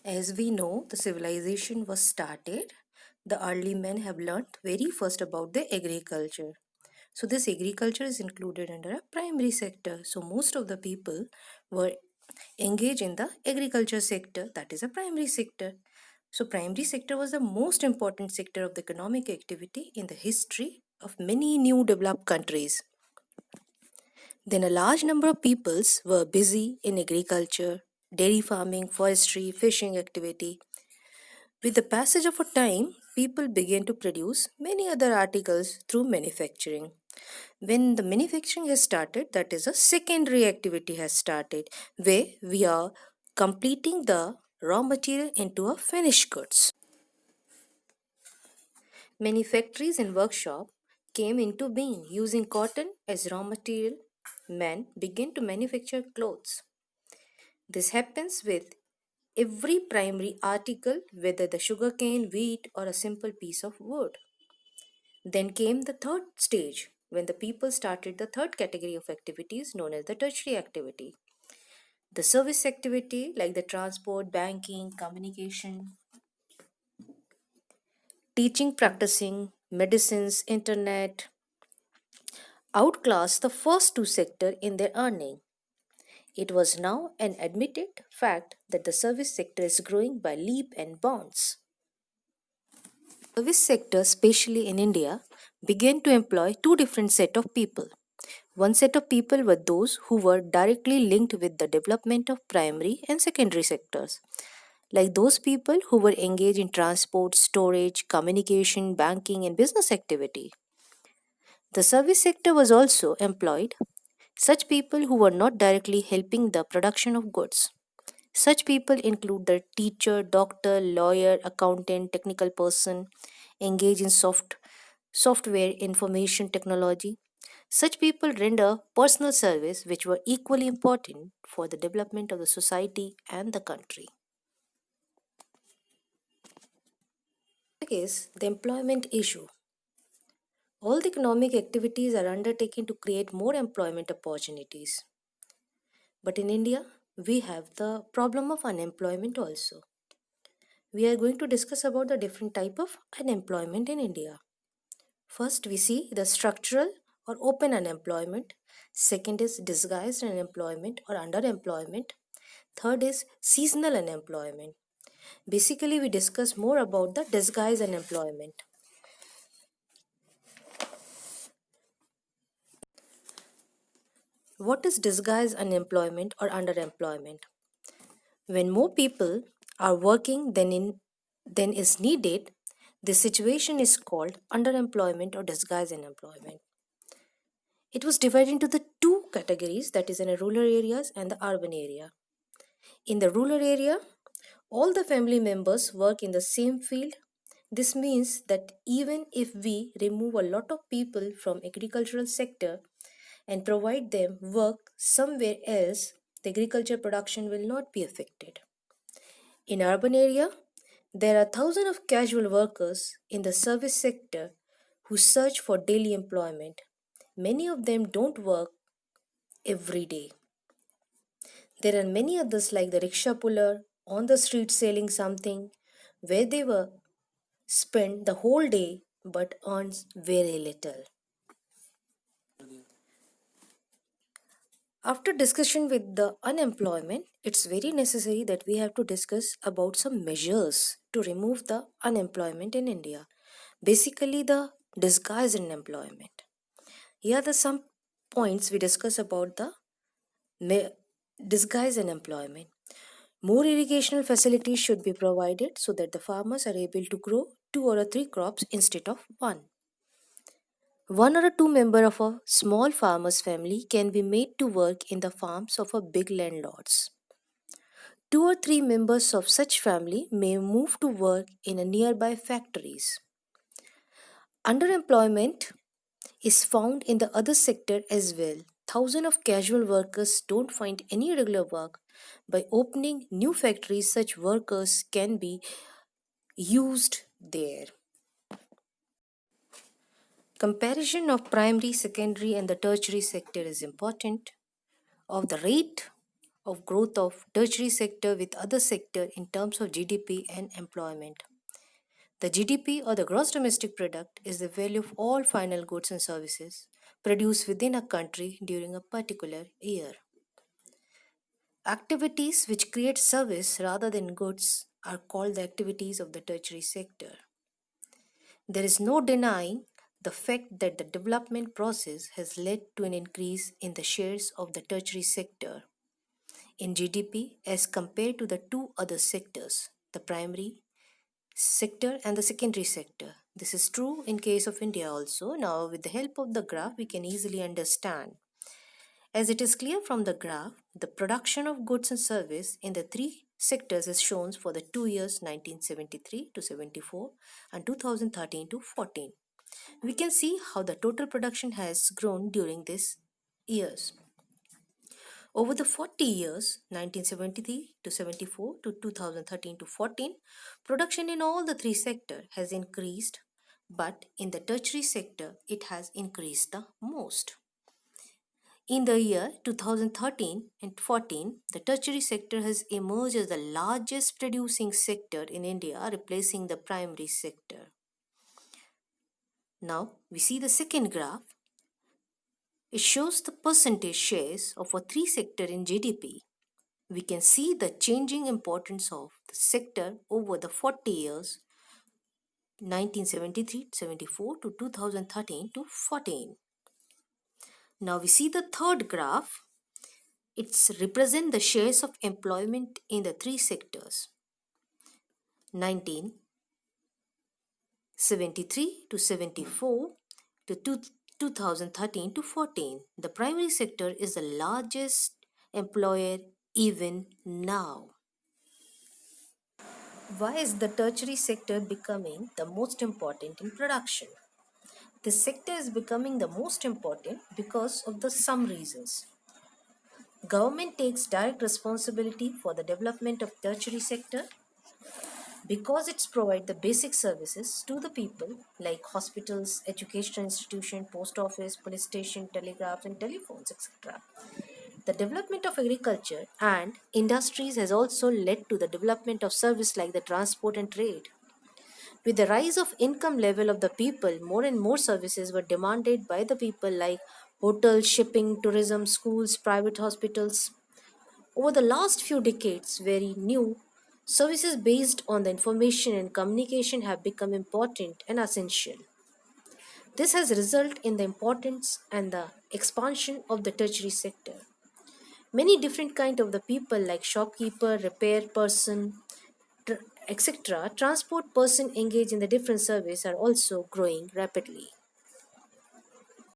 As we know, the civilization was started. The early men have learnt very first about the agriculture. So this agriculture is included under a primary sector. So most of the people were engaged in the agriculture sector, that is a primary sector. So primary sector was the most important sector of the economic activity in the history of many new developed countries. Then a large number of peoples were busy in agriculture, dairy farming, forestry, fishing activity. With the passage of a time, people began to produce many other articles through manufacturing. When the manufacturing has started, that is a secondary activity has started, where we are completing the raw material into a finished goods. Many factories and workshops came into being using cotton as raw material. Men began to manufacture clothes. This happens with every primary article, whether the sugarcane, wheat, or a simple piece of wood. Then came the third stage when the people started the third category of activities known as the tertiary activity. The service activity like the transport, banking, communication, teaching, practicing, medicines, internet outclassed the first two sectors in their earning. It was now an admitted fact that the service sector is growing by leap and bounds. Service sector, especially in India, began to employ two different set of people. One set of people were those who were directly linked with the development of primary and secondary sectors, like those people who were engaged in transport, storage, communication, banking, and business activity. The service sector was also employed such people who were not directly helping the production of goods. Such people include the teacher, doctor, lawyer, accountant, technical person engaged in software information technology. Such people render personal service which were equally important for the development of the society and the country. Is the employment issue. All the economic activities are undertaken to create more employment opportunities. But in India, we have the problem of unemployment also. We are going to discuss about the different type of unemployment in India. First, we see the structural or open unemployment. Second is disguised unemployment or underemployment. Third is seasonal unemployment. Basically, we discuss more about the disguised unemployment. What is disguised unemployment or underemployment? When more people are working than is needed, this situation is called underemployment or disguised unemployment. It was divided into the two categories, that is in the rural areas and the urban area. In the rural area, all the family members work in the same field. This means that even if we remove a lot of people from agricultural sector and provide them work somewhere else, the agriculture production will not be affected. In urban area, there are thousands of casual workers in the service sector who search for daily employment. Many of them don't work every day. There are many others like the rickshaw puller on the street selling something where they were spend the whole day but earns very little. After discussion with the unemployment, it's very necessary that we have to discuss about some measures to remove the unemployment in India. Basically, the disguised unemployment. Here are the some points we discuss about the disguised unemployment. More irrigational facilities should be provided so that the farmers are able to grow two or three crops instead of one. One or two member of a small farmer's family can be made to work in the farms of a big landlords. Two or three members of such family may move to work in a nearby factories. Underemployment is found in the other sector as well. Thousands of casual workers don't find any regular work. By opening new factories, such workers can be used there. Comparison of primary, secondary, and the tertiary sector is important. Of the rate of growth of tertiary sector with other sector in terms of GDP and employment. The GDP or the gross domestic product is the value of all final goods and services produced within a country during a particular year. Activities which create service rather than goods are called the activities of the tertiary sector. There is no denying the fact that the development process has led to an increase in the shares of the tertiary sector in GDP as compared to the two other sectors, the primary sector and the secondary sector. This is true in case of India also. Now, with the help of the graph, we can easily understand. As it is clear from the graph, the production of goods and service in the three sectors is shown for the 2 years 1973 to 74 and 2013 to 14. We can see how the total production has grown during these years. Over the 40 years, 1973 to 74 to 2013 to 14, production in all the three sectors has increased, but in the tertiary sector, it has increased the most. In the year 2013 and 14, the tertiary sector has emerged as the largest producing sector in India, replacing the primary sector. Now, we see the second graph. It shows the percentage shares of a three sector in GDP. We can see the changing importance of the sector over the 40 years 1973-74 to 2013 to 14. Now we see the third graph. It's represent the shares of employment in the three sectors 1973 to 74 to 2013 to 14. The primary sector is the largest employer even now. Why is the tertiary sector becoming the most important in production? This sector is becoming the most important because of the some reasons. Government takes direct responsibility for the development of tertiary sector because it's provide the basic services to the people like hospitals, educational institution, post office, police station, telegraph and telephones, etc. The development of agriculture and industries has also led to the development of service like the transport and trade. With the rise of income level of the people, more and more services were demanded by the people like hotels, shipping, tourism, schools, private hospitals. Over the last few decades, very new services based on the information and communication have become important and essential. This has resulted in the importance and the expansion of the tertiary sector. Many different kind of the people like shopkeeper, repair person, etc., transport person engaged in the different service are also growing rapidly.